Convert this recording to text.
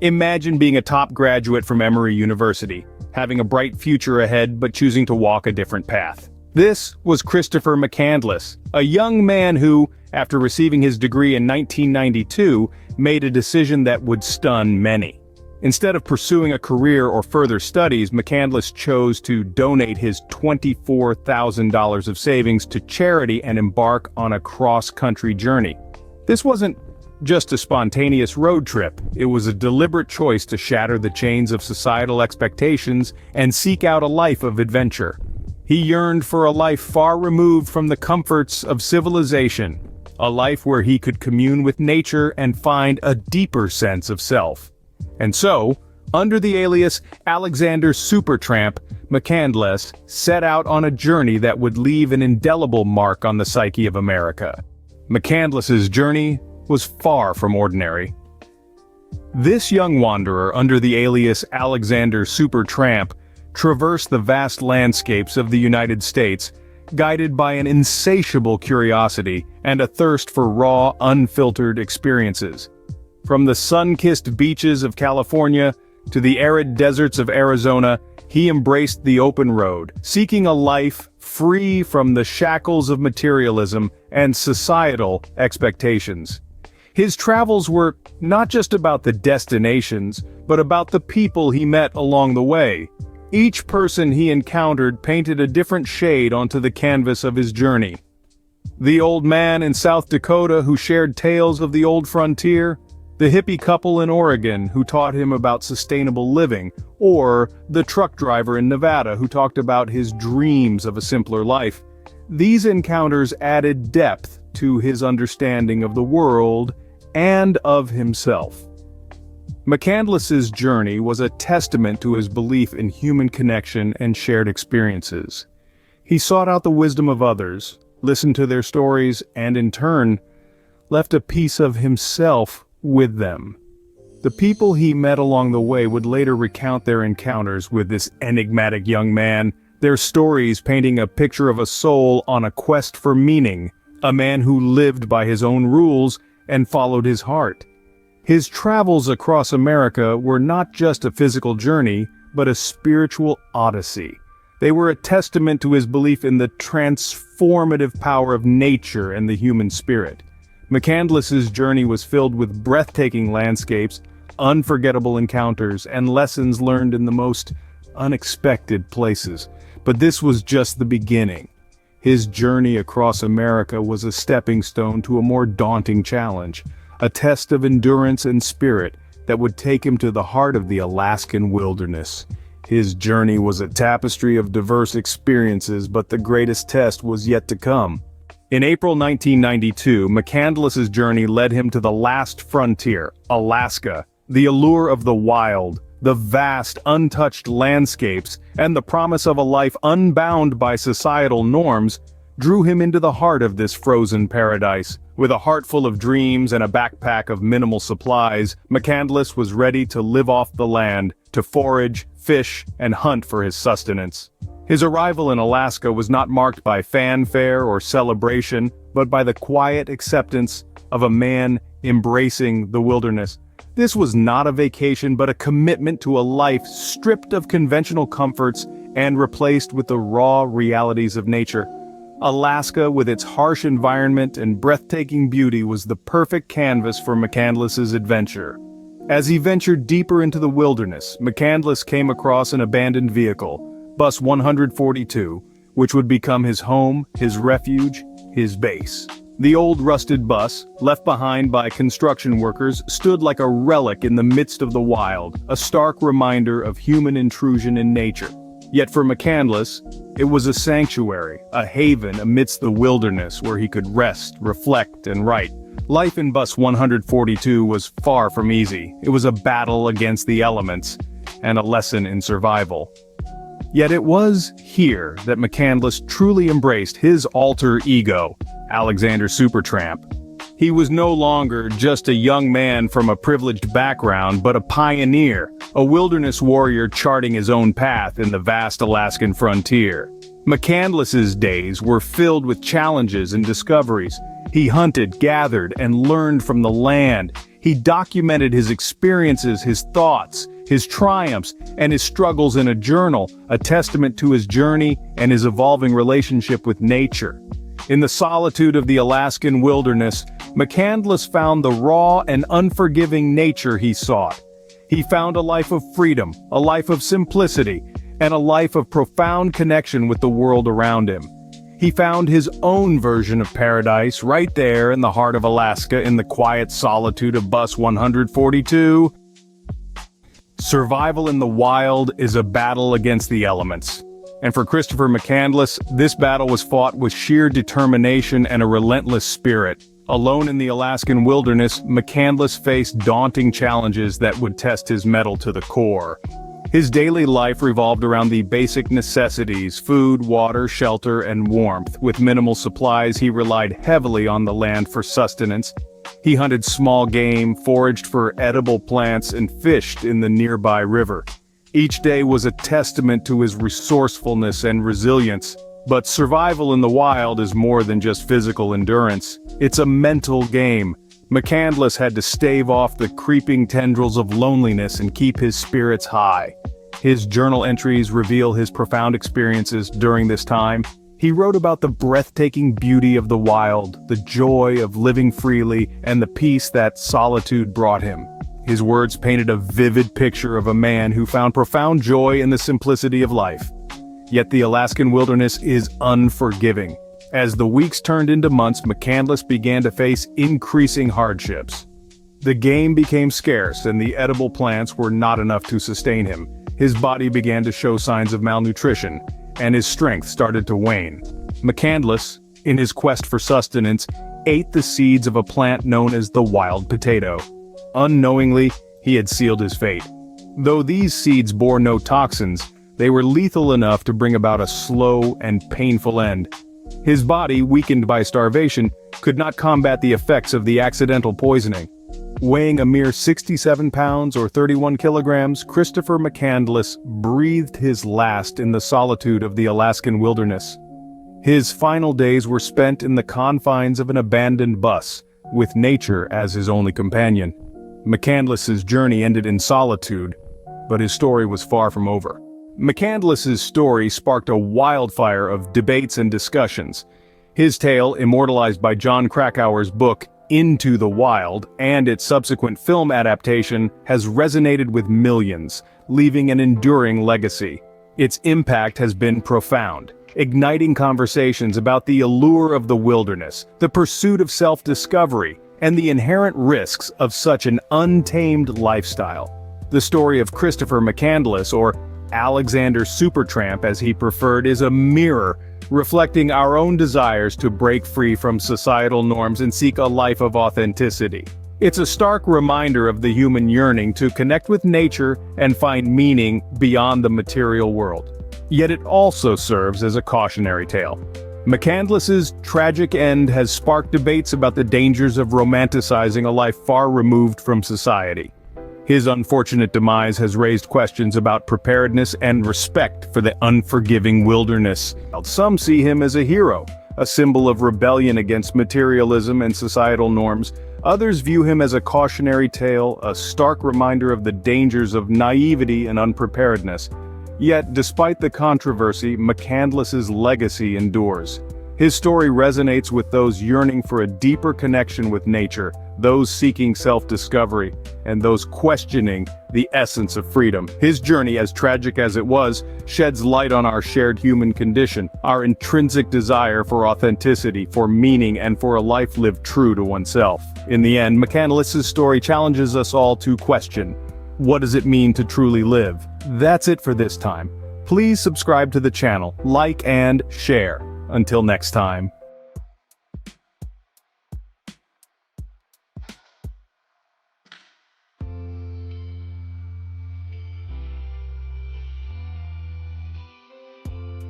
Imagine being a top graduate from Emory University, having a bright future ahead but choosing to walk a different path. This was Christopher McCandless, a young man who, after receiving his degree in 1992, made a decision that would stun many. Instead of pursuing a career or further studies, McCandless chose to donate his $24,000 of savings to charity and embark on a cross-country journey. This wasn't just a spontaneous road trip, it was a deliberate choice to shatter the chains of societal expectations and seek out a life of adventure. He yearned for a life far removed from the comforts of civilization, a life where he could commune with nature and find a deeper sense of self. And so, under the alias Alexander Supertramp, McCandless set out on a journey that would leave an indelible mark on the psyche of America. McCandless's journey was far from ordinary. This young wanderer under the alias Alexander Supertramp traversed the vast landscapes of the United States, guided by an insatiable curiosity and a thirst for raw, unfiltered experiences. From the sun-kissed beaches of California to the arid deserts of Arizona, he embraced the open road, seeking a life free from the shackles of materialism and societal expectations. His travels were not just about the destinations, but about the people he met along the way. Each person he encountered painted a different shade onto the canvas of his journey. The old man in South Dakota who shared tales of the old frontier, the hippie couple in Oregon who taught him about sustainable living, or the truck driver in Nevada who talked about his dreams of a simpler life. These encounters added depth to his understanding of the world and of himself. McCandless's journey was a testament to his belief in human connection and shared experiences. He sought out the wisdom of others, listened to their stories, and in turn, left a piece of himself with them. The people he met along the way would later recount their encounters with this enigmatic young man, their stories painting a picture of a soul on a quest for meaning, a man who lived by his own rules and followed his heart. His travels across America were not just a physical journey, but a spiritual odyssey. They were a testament to his belief in the transformative power of nature and the human spirit. McCandless's journey was filled with breathtaking landscapes, unforgettable encounters, and lessons learned in the most unexpected places. But this was just the beginning. His journey across America was a stepping stone to a more daunting challenge, a test of endurance and spirit that would take him to the heart of the Alaskan wilderness. His journey was a tapestry of diverse experiences, but the greatest test was yet to come. In April 1992, McCandless's journey led him to the last frontier, Alaska. The allure of the wild, the vast, untouched landscapes, and the promise of a life unbound by societal norms drew him into the heart of this frozen paradise. With a heart full of dreams and a backpack of minimal supplies, McCandless was ready to live off the land, to forage, fish, and hunt for his sustenance. His arrival in Alaska was not marked by fanfare or celebration, but by the quiet acceptance of a man embracing the wilderness. This was not a vacation, but a commitment to a life stripped of conventional comforts and replaced with the raw realities of nature. Alaska, with its harsh environment and breathtaking beauty, was the perfect canvas for McCandless's adventure. As he ventured deeper into the wilderness, McCandless came across an abandoned vehicle, Bus 142, which would become his home, his refuge, his base. The old rusted bus, left behind by construction workers, stood like a relic in the midst of the wild, a stark reminder of human intrusion in nature. Yet for McCandless, it was a sanctuary, a haven amidst the wilderness where he could rest, reflect, and write. Life in Bus 142 was far from easy. It was a battle against the elements, and a lesson in survival. Yet it was here that McCandless truly embraced his alter ego, Alexander Supertramp. He was no longer just a young man from a privileged background, but a pioneer, a wilderness warrior charting his own path in the vast Alaskan frontier. McCandless's days were filled with challenges and discoveries. He hunted, gathered, and learned from the land. He documented his experiences, his thoughts, his triumphs, and his struggles in a journal, a testament to his journey and his evolving relationship with nature. In the solitude of the Alaskan wilderness, McCandless found the raw and unforgiving nature he sought. He found a life of freedom, a life of simplicity, and a life of profound connection with the world around him. He found his own version of paradise right there in the heart of Alaska in the quiet solitude of Bus 142. Survival in the wild is a battle against the elements. And for Christopher McCandless, this battle was fought with sheer determination and a relentless spirit. Alone in the Alaskan wilderness, McCandless faced daunting challenges that would test his mettle to the core. His daily life revolved around the basic necessities: food, water, shelter, and warmth. With minimal supplies, he relied heavily on the land for sustenance. He hunted small game, foraged for edible plants, and fished in the nearby river. Each day was a testament to his resourcefulness and resilience. But survival in the wild is more than just physical endurance. It's a mental game. McCandless had to stave off the creeping tendrils of loneliness and keep his spirits high. His journal entries reveal his profound experiences during this time. He wrote about the breathtaking beauty of the wild, the joy of living freely, and the peace that solitude brought him. His words painted a vivid picture of a man who found profound joy in the simplicity of life. Yet the Alaskan wilderness is unforgiving. As the weeks turned into months, McCandless began to face increasing hardships. The game became scarce, and the edible plants were not enough to sustain him. His body began to show signs of malnutrition, and his strength started to wane. McCandless, in his quest for sustenance, ate the seeds of a plant known as the wild potato. Unknowingly, he had sealed his fate. Though these seeds bore no toxins, they were lethal enough to bring about a slow and painful end. His body, weakened by starvation, could not combat the effects of the accidental poisoning. Weighing a mere 67 pounds or 31 kilograms, Christopher McCandless breathed his last in the solitude of the Alaskan wilderness. His final days were spent in the confines of an abandoned bus, with nature as his only companion. McCandless's journey ended in solitude, but his story was far from over. McCandless's story sparked a wildfire of debates and discussions. His tale, immortalized by Jon Krakauer's book, Into the Wild, and its subsequent film adaptation, has resonated with millions, leaving an enduring legacy. Its impact has been profound, igniting conversations about the allure of the wilderness, the pursuit of self-discovery, and the inherent risks of such an untamed lifestyle. The story of Christopher McCandless, or Alexander Supertramp as he preferred, is a mirror reflecting our own desires to break free from societal norms and seek a life of authenticity. It's a stark reminder of the human yearning to connect with nature and find meaning beyond the material world. Yet it also serves as a cautionary tale. McCandless's tragic end has sparked debates about the dangers of romanticizing a life far removed from society. His unfortunate demise has raised questions about preparedness and respect for the unforgiving wilderness. Some see him as a hero, a symbol of rebellion against materialism and societal norms. Others view him as a cautionary tale, a stark reminder of the dangers of naivety and unpreparedness. Yet, despite the controversy, McCandless's legacy endures. His story resonates with those yearning for a deeper connection with nature, those seeking self-discovery, and those questioning the essence of freedom. His journey, as tragic as it was, sheds light on our shared human condition, our intrinsic desire for authenticity, for meaning, and for a life lived true to oneself. In the end, McCandless's story challenges us all to question: what does it mean to truly live? That's it for this time. Please subscribe to the channel, like and share. Until next time.